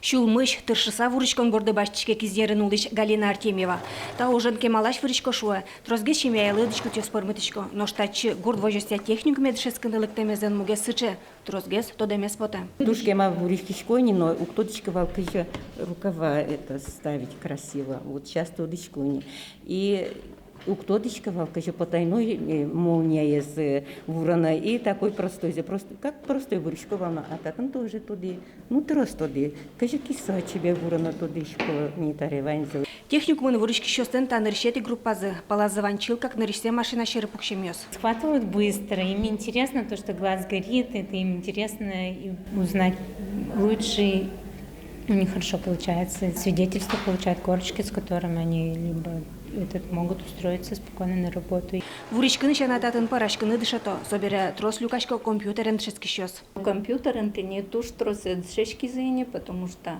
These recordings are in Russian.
Шулмыш тыршыса вурычкон горды баштичке киздерин улыш Галина Артемьева. Та ужен кемалаш вурычко шуэ. Трозге шемяйлы дычку тёспормытычко. Но штатчы горд вожостя техникуме дышескын электемезен муге сыче. Трозгес то демес поте. Душкема вурички шкони, но у кто-то волкыжа рукава это ставить красиво. Вот сейчас то дышкони. И у кто-то волкыжа потайной молния из вурана и такой простой, просто как простой вуричко волна, а так он тоже туди, ну трос туди. Кажи киса тебе вурана туди школа не тареванзил. Техникумын вурычки щостен та нарищети группазы. Палазыванчил, как наристе машина щерепукщемёс. Схватывают быстро, им интересно то, что глаз горит, это им интересно узнать лучше. У них хорошо получается, свидетельства получают корочки, с которыми они либо могут устроиться спокойно на работу. Вуричкыны чанататын парашкыны дышато. Собере трос люкашко компьютерен дышески щёс. Компьютерен ты не туш тросы дышечки зыне, потому что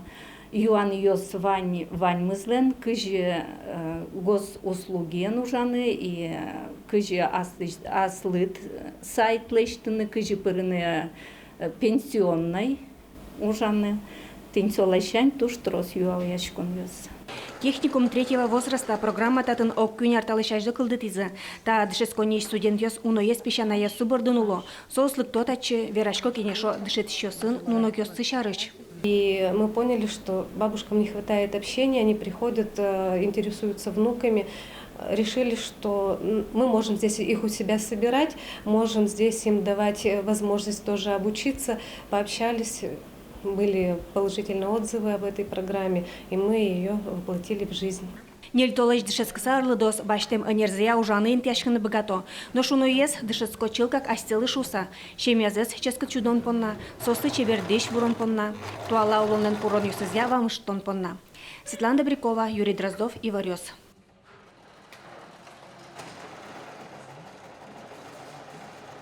юан ёс вань мызлен, кыжи госуслуги нужаны, и кыжи аслыт сайт лештыны, кыжи пырыны пенсионной ужаны. Тинцолайшань туш трос юал яшкон ёс. Техникум третьего возраста программа татын оккюнь арталышажды кылдытизы. Та дышесконеш студент ёс уно ес пищаная субордынуло. Сослык тотачы верашко кенешо дышетщёсын нуно кёсцы шарыч. И мы поняли, что бабушкам не хватает общения, они приходят, интересуются внуками. Решили, что мы можем здесь их у себя собирать, можем здесь им давать возможность тоже обучиться. Пообщались, были положительные отзывы об этой программе, и мы ее воплотили в жизнь. Нельтолыч дышескыса арлыдос баштем энерзия ужаны интяшкыны богато. Но шуно ес дышескочил как астелы шуса. Шемязес ческо чудон понна, сосы чевердеш вурон понна. Туала улонен пурон юсызя вам штон понна. Светлана Добрякова, Юрий Дроздов, Иварёс.